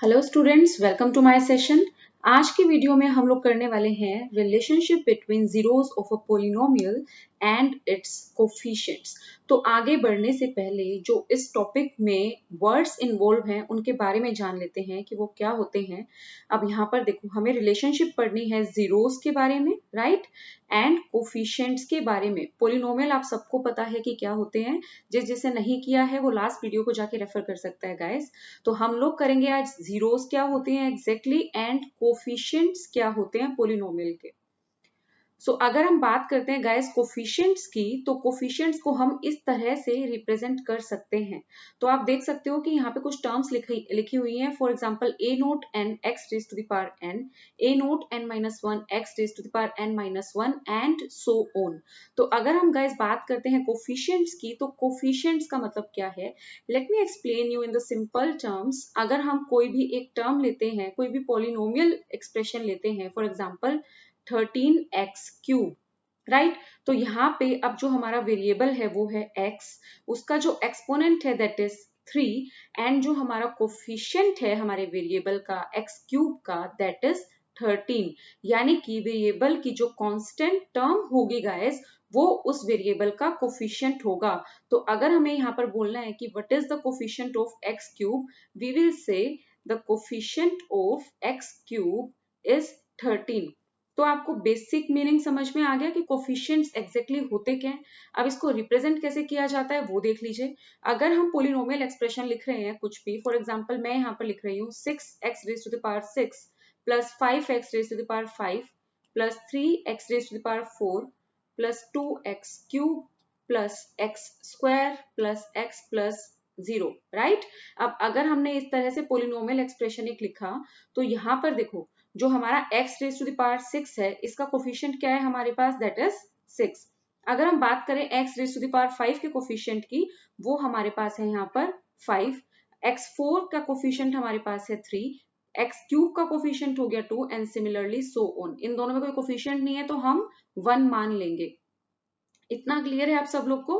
Hello students, welcome to my session. आज की video में हम लोग करने वाले हैं relationship between zeros of a polynomial and its coefficients. तो आगे बढ़ने से पहले जो इस टॉपिक में वर्ड्स इन्वॉल्व हैं उनके बारे में जान लेते हैं कि वो क्या होते हैं। अब यहाँ पर देखो, हमें रिलेशनशिप पढ़नी है जीरोस के बारे में, राइट, एंड कोफिशिएंट्स के बारे में। पोलिनोमियल आप सबको पता है कि क्या होते हैं। जिसे नहीं किया है वो लास्ट वीडियो को जाके रेफर कर सकता है गाइस। तो हम लोग करेंगे आज जीरोस क्या होते हैं एग्जैक्टली एंड कोफिशिएंट्स क्या होते हैं पोलिनोमियल के। अगर हम बात करते हैं गाइस कोफिशिएंट्स की, तो कोफिशिएंट्स को हम इस तरह से रिप्रेजेंट कर सकते हैं। तो आप देख सकते हो कि यहाँ पे कुछ टर्म्स लिखी हुई हैं। For example a not n x raise to the power n, a not n minus one x raise to the power n minus one and so on. तो अगर हम गाइस बात करते हैं कोफिशिएंट्स की, तो कोफिशिएंट्स का मतलब क्या है, let me explain you in the simple terms. अगर हम कोई भी एक टर्म लेते हैं, कोई भी पोलिनोमियल एक्सप्रेशन लेते हैं, for example 13x cube, right. तो यहाँ पे अब जो हमारा वेरिएबल है वो है x, उसका जो एक्सपोनेंट है दैट इज 3, एंड जो हमारा कोफिशिएंट है हमारे वेरिएबल का x क्यूब का दैट इज 13। यानी कि वेरिएबल की जो कांस्टेंट टर्म होगी गाइस, वो उस वेरिएबल का कोफिशिएंट होगा। तो अगर हमें यहाँ पर बोलना है कि what is the coefficient of x cube, we will say the coefficient of x cube is 13। तो आपको बेसिक मीनिंग समझ में आ गया कि कोफिशिएंट्स एग्जैक्टली होते क्या हैं। अब इसको रिप्रेजेंट कैसे किया जाता है वो देख लीजिए। अगर हम पोलिनोमियल एक्सप्रेशन लिख रहे हैं कुछ भी, फॉर एग्जांपल मैं यहाँ पर लिख रही हूँ 6x raise to the power 6 plus 5x raise to the power 5 plus 3x raise to the power 4 plus 2x cube plus x square plus x plus 0, right. अब अगर हमने इस तरह से पोलिनोमियल एक्सप्रेशन एक लिखा, तो यहाँ पर देखो जो हमारा x raise to the power 6 है, इसका कोफिशिएंट क्या है हमारे पास, दैट इज 6। अगर हम बात करें x raise to the power 5 के कोफिशिएंट की, वो हमारे पास है यहाँ पर 5। x4 का कोफिशिएंट हमारे पास है 3, x क्यूब का कोफिशिएंट हो गया 2 एंड सिमिलरली सो ऑन। इन दोनों में कोई कोफिशिएंट नहीं है तो हम 1 मान लेंगे। इतना क्लियर है आप सब लोग को।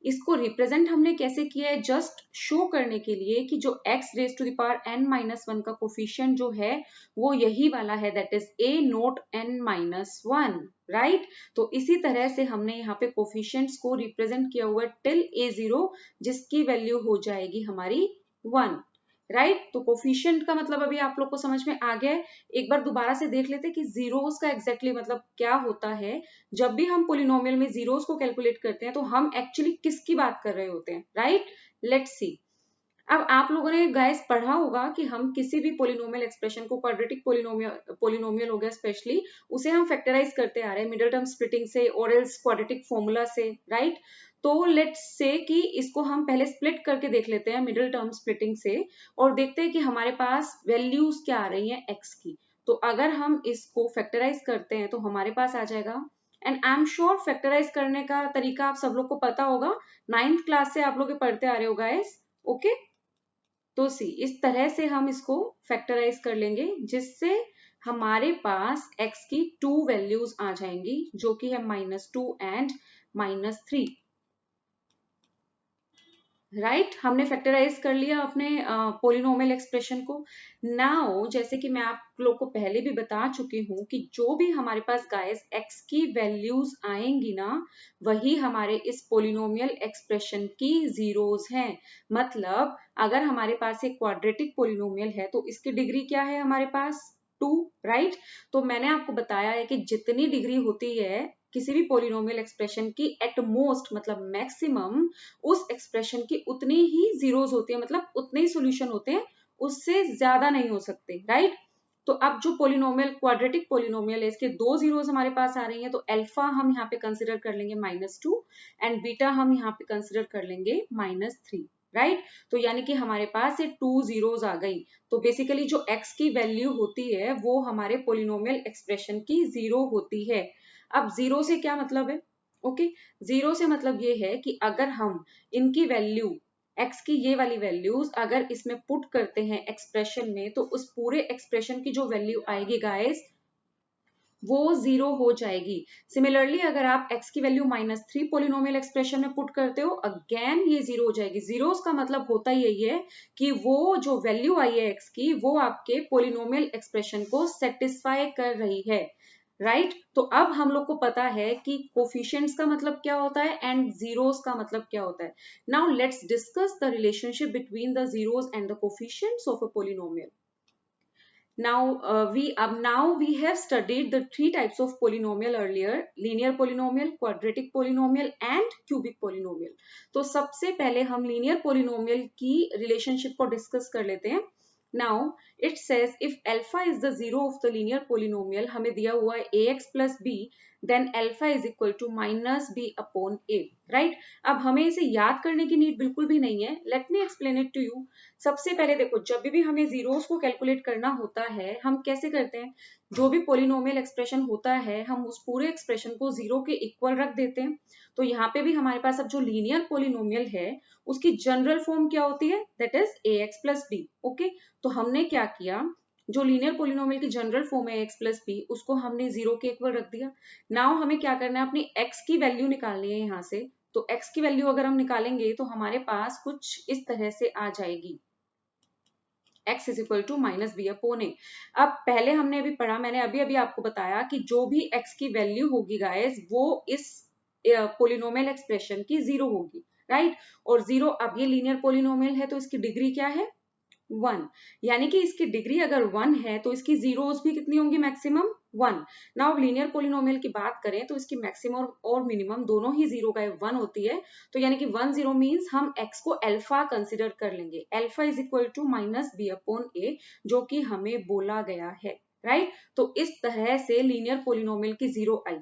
इसको रिप्रेजेंट हमने कैसे किया है, जस्ट शो करने के लिए कि जो x raise to the power n minus one का कोफिशिएंट जो है वो यही वाला है, that is a not n minus one, right. तो इसी तरह से हमने यहाँ पे कोफिशिएंट्स को रिप्रेजेंट किया हुआ है टिल a0, जिसकी वैल्यू हो जाएगी हमारी 1, राइट। तो कोफिशिएंट का मतलब अभी आप लोग को समझ में आ गया है। एक बार दोबारा से देख लेते हैं कि जीरोस का एग्जैक्टली मतलब क्या होता है। जब भी हम पोलिनोमियल में जीरोस को कैलकुलेट करते हैं तो हम एक्चुअली किसकी बात कर रहे होते हैं, राइट। Let's see. अब आप लोगों ने गाइस पढ़ा होगा कि हम किसी भी पोलिनोमियल एक्सप्रेशन को, क्वाड्रेटिक पोलिनोमियल हो गया स्पेशली, उसे हम फैक्टराइज करते आ रहे हैं मिडिल टर्म स्प्लिटिंग से और एल्स क्वाड्रेटिक फॉर्मूला से, राइट। तो लेट्स से कि इसको हम पहले स्प्लिट करके देख लेते हैं मिडिल टर्म स्प्लिटिंग से, और देखते हैं कि हमारे पास वैल्यूज क्या आ रही हैं x की। तो अगर हम इसको फैक्टराइज करते हैं तो हमारे पास आ जाएगा, and I am sure factorise करने का तरीका आप सब लोग को पता होगा, 9th क्लास से आप लोग पढ़ते आ रहे हो गाइस, ओके। तो सी इस तरह से हम इसको फैक्टराइज कर लेंगे, जिससे हमारे पास x की 2 वैल्यूज आ जाएंगी, जो कि है -2 एंड -3, राइट। हमने फैक्टराइज कर लिया अपने पोलिनोमियल एक्सप्रेशन को। नाउ जैसे कि मैं आप लोग को पहले भी बता चुकी हूँ कि जो भी हमारे पास गाइस x की वैल्यूज आएंगी ना, वही हमारे इस पोलिनोमियल एक्सप्रेशन की जीरोस हैं। मतलब अगर हमारे पास एक क्वाड्रेटिक पोलिनोमियल है तो इसकी डिग्री क्या है हमारे पास, 2, राइट। तो मैंने आपको बताया है कि जितनी डिग्री होती है किसी भी पोलिनोमियल एक्सप्रेशन की, एट मोस्ट मतलब मैक्सिमम उस एक्सप्रेशन की उतनी ही जीरोस होती है, मतलब उतने ही सॉल्यूशन होते हैं, उससे ज्यादा नहीं हो सकते, राइट। तो अब जो पोलिनोमियल क्वाड्रेटिक पोलिनोमियल है, इसके 2 जीरोस हमारे पास आ रही हैं, तो अल्फा हम यहाँ पे कंसिडर कर लेंगे -2 एंड बीटा हम यहाँ पे कंसिडर कर लेंगे -3, राइट। तो यानी कि हमारे पास ये 2 जीरोस आ गई। तो बेसिकली जो x की वैल्यू होती है वो हमारे पोलिनोमियल एक्सप्रेशन की 0 होती है। अब 0 से क्या मतलब है, ओके। 0 से मतलब ये है कि अगर हम इनकी वैल्यू, x की ये वाली वैल्यूज अगर इसमें पुट करते हैं एक्सप्रेशन में, तो उस पूरे एक्सप्रेशन की जो वैल्यू आएगी गाइस, वो 0 हो जाएगी। सिमिलरली अगर आप x की वैल्यू -3 पोलिनोमियल एक्सप्रेशन में पुट करते हो, अगेन ये 0 हो जाएगी। जीरोस का मतलब होता ही यही है कि वो जो वैल्यू आई है x की, वो आपके पोलिनोमियल एक्सप्रेशन को सेटिस्फाई कर रही है, राइट तो अब हम लोग को पता है कि कोफिशिएंट्स का मतलब क्या होता है एंड जीरोस का मतलब क्या होता है। Now let's discuss the relationship between the zeros and the coefficients of a polynomial. Now we have studied the three types of polynomial earlier: linear polynomial, quadratic polynomial and cubic polynomial. तो सबसे पहले हम linear polynomial की relationship को discuss कर लेते हैं। Now it says if alpha is the zero of the linear polynomial, हमें दिया हुआ है ax plus b, then alpha is equal to minus b upon a, right? अब हमें इसे याद करने की नीड बिल्कुल भी नहीं है। Let me explain it to you. सबसे पहले देखो, जब भी हमें जीरोस को कैलकुलेट करना होता है, हम कैसे करते हैं, जो भी पोलिनोमियल एक्सप्रेशन होता है, हम उस पूरे एक्सप्रेशन को जीरो के इक्वल रख देते हैं। तो यहाँ पे भी हमारे पास अब जो लीनियर पोलिनोमियल है, उसकी जनरल फॉर्म क्या होती है, that is ax plus b। Okay, तो हमने क्या किया, जो लीनियर पोलिनोमियल की जनरल फॉर्म है x plus b, उसको हमने जीरो के इक्वल रख दिया। नाउ हमें क्या करना है, अपनी x की वैल्यू निकालनी है यहाँ से। तो x की वैल्यू अगर हम निकालेंगे तो हमारे पास कुछ इस तरह से आ जाएगी, x is equal to minus b upon a. अब पहले हमने अभी पढ़ा, मैंने अभी अभी आपको बताया कि जो भी x की वैल्यू होगी गाइस, वो इस पोलिनोमियल एक्सप्रेशन की जीरो होगी, राइट और जीरो, अब ये लीनियर पोलिनोमियल है तो इसकी डिग्री क्या है, 1, यानी कि इसकी डिग्री अगर 1 है तो इसकी जीरोस भी कितनी होंगी, मैक्सिमम 1। नाउ लीनियर पोलिनोमियल की बात करें तो इसकी मैक्सिमम और मिनिमम दोनों ही जीरो का 1 होती है। तो यानी कि 1 0 मीन्स हम x को अल्फा कंसिडर कर लेंगे। Alpha is equal to minus b upon a, जो कि हमें बोला गया है, राइट तो इस तरह से लीनियर पोलिनोमियल की जीरो आई।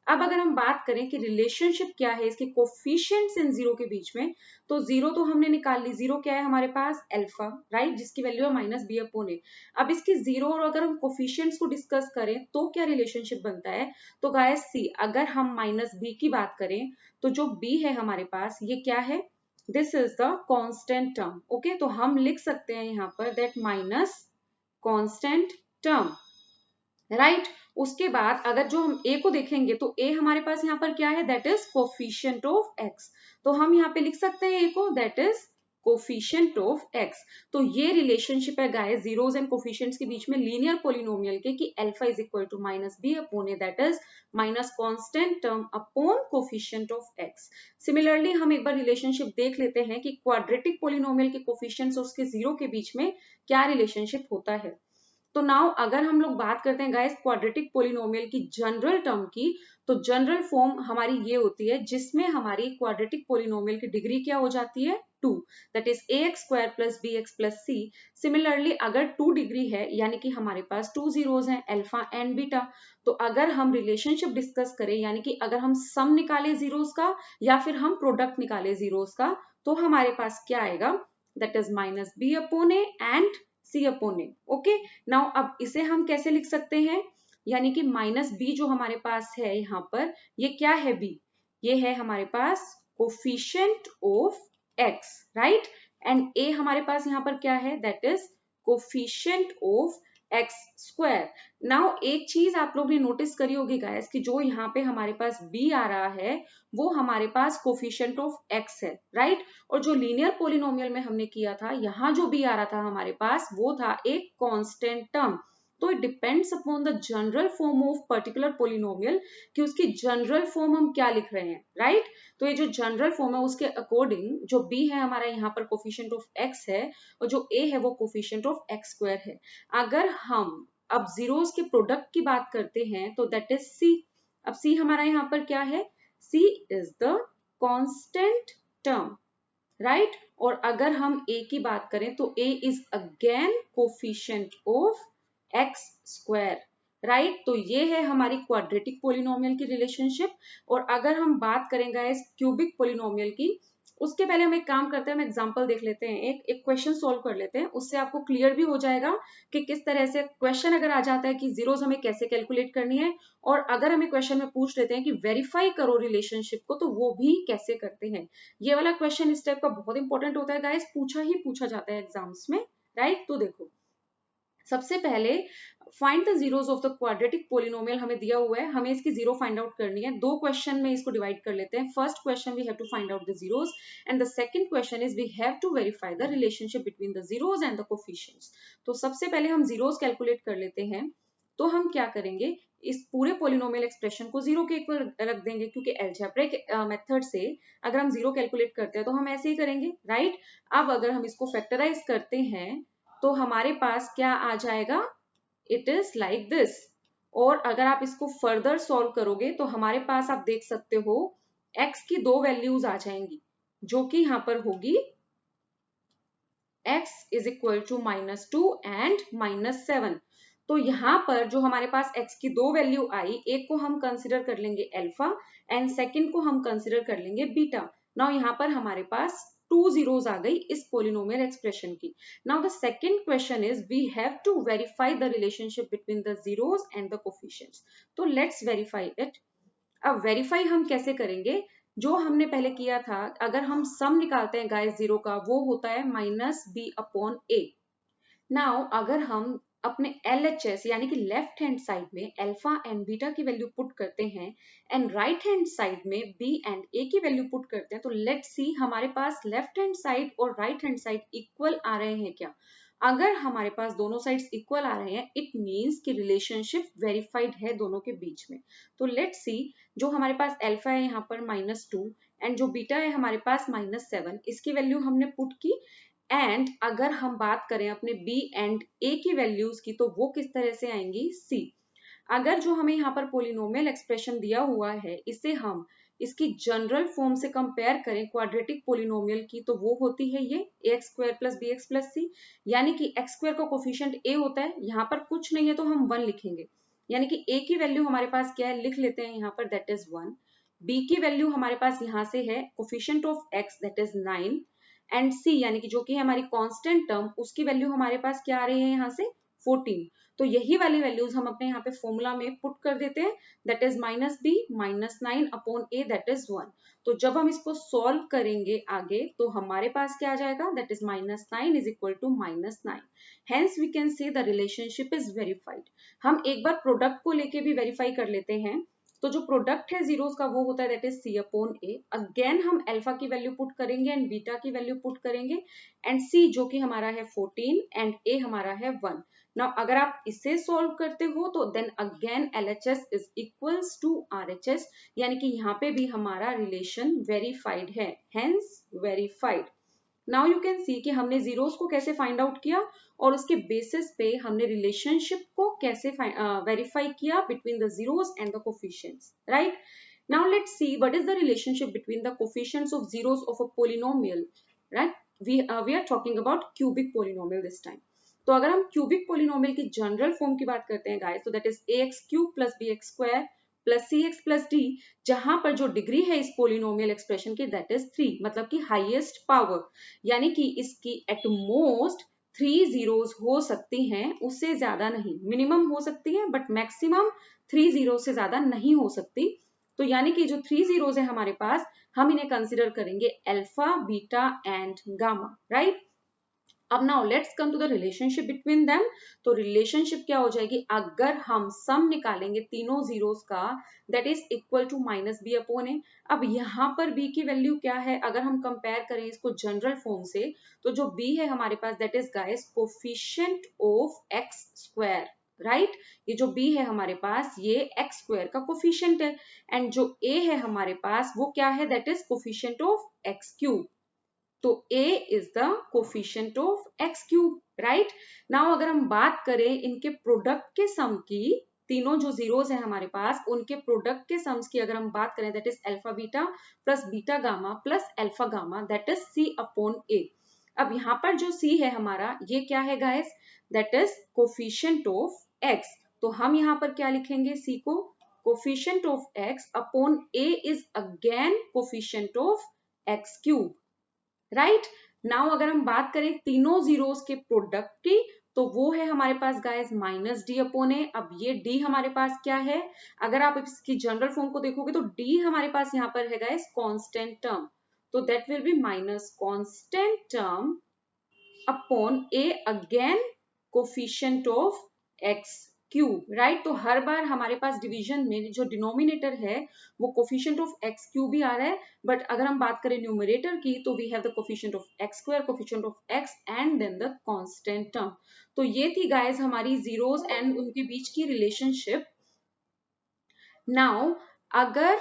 अब अगर हम बात करें कि रिलेशनशिप क्या है इसके कोफिशिएंट्स इन जीरो के बीच में, तो जीरो तो हमने निकाल ली, जीरो क्या है हमारे पास, अल्फा, राइट जिसकी वैल्यू है माइनस बी अपॉन ए। अब इसकी जीरो और अगर हम कोफिशिएंट्स को डिस्कस करें तो क्या रिलेशनशिप बनता है, तो गाइस सी, अगर हम माइनस बी की बात करें तो जो बी है हमारे पास, ये क्या है, this is the constant term. Okay, तो हम लिख सकते हैं यहाँ पर that minus constant term, right उसके बाद अगर जो हम a को देखेंगे तो a हमारे पास यहाँ पर क्या है, that is coefficient of x। तो हम यहाँ पे लिख सकते हैं a को, that is coefficient of x। तो ये रिलेशनशिप है गाइस जीरोस एंड कोफिशिएंट्स के बीच में लीनियर पोलिनोमियल के, कि alpha is equal to minus b upon a, that is minus constant term upon coefficient of x। Similarly हम एक बार रिलेशनशिप देख लेते हैं कि क्वाड्रेटिक पोलिनोमियल के कोफिशिएंट्स और उसके जीरो के बीच में क्या रिलेशनशिप होता है। तो नाउ अगर हम लोग बात करते हैं गाइस क्वाड्रेटिक पोलिनोमियल की जनरल टर्म की, तो जनरल फॉर्म हमारी ये होती है जिसमें हमारी क्वाड्रेटिक पोलिनोमियल की डिग्री क्या हो जाती है, 2, that is ax square plus bx plus c। Similarly अगर 2 डिग्री है, यानी कि हमारे पास 2 जीरोस हैं, अल्फा एंड बीटा, तो अगर हम रिलेशनशिप डिस्कस करें, यानी कि अगर हम सम निकाले जीरोस का या फिर हम प्रोडक्ट निकाले जीरोस का, तो हमारे पास क्या आएगा, that is minus b upon a and c upon a. Okay, now अब इसे हम कैसे लिख सकते हैं, यानी कि माइनस बी जो हमारे पास है यहाँ पर, ये क्या है b, ये है हमारे पास coefficient of x, right and a हमारे पास यहाँ पर क्या है, that is coefficient of x square. Now एक चीज आप लोग ने नोटिस करी होगी गाइस कि जो यहाँ पे हमारे पास b आ रहा है वो हमारे पास कोफिशिएंट ऑफ x है, राइट और जो लीनियर पोलिनोमियल में हमने किया था, यहाँ जो b आ रहा था हमारे पास वो था एक कांस्टेंट टर्म। तो it depends upon the general form of particular polynomial कि उसकी जनरल फॉर्म हम क्या लिख रहे हैं, राइट तो ये जो जनरल फॉर्म है उसके अकॉर्डिंग जो b है हमारा यहाँ पर कोफिशिएंट ऑफ x है और जो a है वो कोफिशिएंट ऑफ x स्क्वायर है। अगर हम अब जीरोस के प्रोडक्ट की बात करते हैं तो दैट इज c। अब c हमारा यहाँ पर क्या है, c is the constant term, right और अगर हम a की बात करें तो a is again coefficient of x square, right तो ये है हमारी क्वाड्रेटिक पोलिनोमियल की रिलेशनशिप। और अगर हम बात करेंगे इस क्यूबिक पोलिनोमियल की, उसके पहले हम एक काम करते हैं, हम एग्जांपल देख लेते हैं, एक क्वेश्चन सॉल्व कर लेते हैं, उससे आपको क्लियर भी हो जाएगा कि किस तरह से क्वेश्चन अगर आ जाता है कि जीरोस हमें कैसे कैलकुलेट करनी है, और अगर हमें क्वेश्चन में पूछ लेते हैं कि वेरीफाई करो रिलेशनशिप को, तो वो भी कैसे करते हैं। ये वाला क्वेश्चन इस टाइप का बहुत इंपॉर्टेंट होता है गाइस, पूछा ही पूछा जाता है एग्जाम्स में, राइट तो देखो सबसे पहले find the zeros of the quadratic polynomial हमें दिया हुआ है, हमें इसकी जीरो फाइंड आउट करनी है। दो क्वेश्चन में इसको डिवाइड कर लेते हैं। First question we have to find out the zeros and the second question is we have to verify the relationship between the zeros and the coefficients. तो सबसे पहले हम जीरोस कैलकुलेट कर लेते हैं। तो हम क्या करेंगे, इस पूरे पोलिनोमियल एक्सप्रेशन को जीरो के इक्वल रख देंगे, क्योंकि अलजेब्रिक मेथड से अगर हम जीरो कैलकुलेट करते हैं तो हम ऐसे ही करेंगे, राइट। अब अगर हम इसको फैक्टराइज करते हैं तो हमारे पास क्या आ जाएगा, इट इज लाइक दिस। और अगर आप इसको फर्दर सॉल्व करोगे तो हमारे पास आप देख सकते हो x की दो वैल्यूज आ जाएंगी, जो कि यहां पर होगी x is equal to -2 and -7। तो यहाँ पर जो हमारे पास x की दो वैल्यू आई, एक को हम कंसिडर कर लेंगे अल्फा एंड सेकंड को हम कंसिडर कर लेंगे बीटा। नाउ यहाँ पर हमारे पास टू जीरोस आ गई इस पोलिनोमियल एक्सप्रेशन की। Now the second question is we have to verify the relationship between the zeros and the coefficients. तो लेट्स वेरीफाई इट। अब वेरीफाई हम कैसे करेंगे, जो हमने पहले किया था, अगर हम सम निकालते हैं गाइस जीरो का, वो होता है -b/a। नाउ अगर हम अपने LHS यानी कि लेफ्ट हैंड साइड में अल्फा एंड बीटा की वैल्यू पुट करते हैं एंड राइट हैंड साइड में B एंड A की वैल्यू पुट करते हैं, तो लेट्स सी हमारे पास लेफ्ट हैंड साइड और राइट हैंड साइड इक्वल आ रहे हैं क्या। अगर हमारे पास दोनों साइड्स इक्वल आ रहे हैं, इट मींस कि रिलेशनशिप वेरीफाइड है दोनों के बीच में। तो लेट्स सी, जो हमारे पास अल्फा है यहाँ पर -2 एंड जो बीटा है हमारे पास -7, इसकी वैल्यू हमने पुट की। एंड अगर हम बात करें अपने B एंड A की वैल्यूज की, तो वो किस तरह से आएंगी, C। अगर जो हमें यहाँ पर पोलिनोमियल एक्सप्रेशन दिया हुआ है, इसे हम इसकी जनरल फॉर्म से कंपेयर करें क्वाड्रेटिक पोलिनोमियल की, तो वो होती है ये ax² + bx + c, यानी कि x² का कोफिशिएंट a होता है। यहाँ पर कुछ नहीं है तो हम 1 लिखेंगे, यानी कि a की वैल्यू हमारे पास क्या है, लिख लेते हैं यहाँ पर, दैट इज 1। b की वैल्यू हमारे पास यहाँ से है coefficient of x, that is 9 and c यानी कि जो कि हमारी कांस्टेंट टर्म, उसकी वैल्यू हमारे पास क्या आ रही है यहाँ से 14। तो यही वाली वैल्यूज हम अपने यहाँ पे फॉर्मूला में पुट कर देते हैं, that is -b -9/a, that is 1। तो जब हम इसको सॉल्व करेंगे आगे, तो हमारे पास क्या आ जाएगा, that is -9 is equal to -9। Hence we can say the relationship is verified. हम एक बार प्रोडक्ट को लेके भी वेरीफाई कर लेते हैं। तो जो प्रोडक्ट है जीरोस का, वो होता है दैट इज c/a। अगेन हम अल्फा की वैल्यू पुट करेंगे एंड बीटा की वैल्यू पुट करेंगे एंड c जो कि हमारा है 14 एंड a हमारा है 1। नाउ अगर आप इसे सॉल्व करते हो तो then again LHS is equals to RHS, यानी कि यहाँ पे भी हमारा रिलेशन वेरीफाइड है, hence verified. Now you can see कि हमने जीरोस को कैसे फाइंड आउट किया और उसके बेसिस पे हमने रिलेशनशिप को कैसे वेरीफाई किया between the zeros and the coefficients, right. Now let's see what is the relationship between the coefficients of zeros of a polynomial, right. We are talking about cubic polynomial this time. तो अगर हम cubic polynomial की general form की बात करते हैं guys, तो that is ax³ + bx² + cx + d, जहां पर जो डिग्री है इस पोलिनोमियल एक्सप्रेशन की, दैट इज 3, मतलब कि हाईएस्ट पावर, यानी कि इसकी एट मोस्ट 3 जीरोस हो सकती हैं, उससे ज्यादा नहीं। मिनिमम हो सकती है बट मैक्सिमम 3 जीरो से ज्यादा नहीं हो सकती। तो यानी कि जो 3 जीरोस है हमारे पास, हम इन्हें कंसिडर करेंगे alpha, beta and gamma, right. अब now let's come to the relationship between them. तो रिलेशनशिप क्या हो जाएगी, अगर हम सम निकालेंगे तीनों जीरोस का, that is equal to -b/a। अब यहाँ पर b की वैल्यू क्या है, अगर हम कंपेयर करें इसको जनरल फॉर्म से, तो जो b है हमारे पास, that is guys coefficient of x², right. ये जो b है हमारे पास, ये x² का कोफिशिएंट है एंड जो a है हमारे पास, वो क्या है, that is coefficient of x³। तो a is the coefficient of x³, right. Now अगर हम बात करें इनके प्रोडक्ट के सम की, तीनों जो जीरोस है हमारे पास, उनके प्रोडक्ट के सम्स की अगर हम बात करें, that is alpha beta plus beta gamma plus alpha gamma, that is c/a। अब यहाँ पर जो c है हमारा, ये क्या है guys, that is coefficient of x। तो हम यहाँ पर क्या लिखेंगे, c को coefficient of x upon a is again coefficient of x³, right. Now अगर हम बात करें तीनों जीरोस के प्रोडक्ट की, तो वो है हमारे पास गाइस -d/a। अब ये d हमारे पास क्या है, अगर आप इसकी जनरल फॉर्म को देखोगे तो d हमारे पास यहाँ पर है गाइस कांस्टेंट टर्म, तो that will be minus constant term upon a again coefficient of x³ cube, right. तो हर बार हमारे पास डिवीजन में जो डिनोमिनेटर है वो कोफिशिएंट ऑफ एक्स क्यूब ही आ रहा है, बट अगर हम बात करें न्यूमरेटर की तो we have the coefficient of x square, coefficient of x and then the constant term. तो ये थी गाइस हमारी जीरोस एंड उनके बीच की रिलेशनशिप। नाउ अगर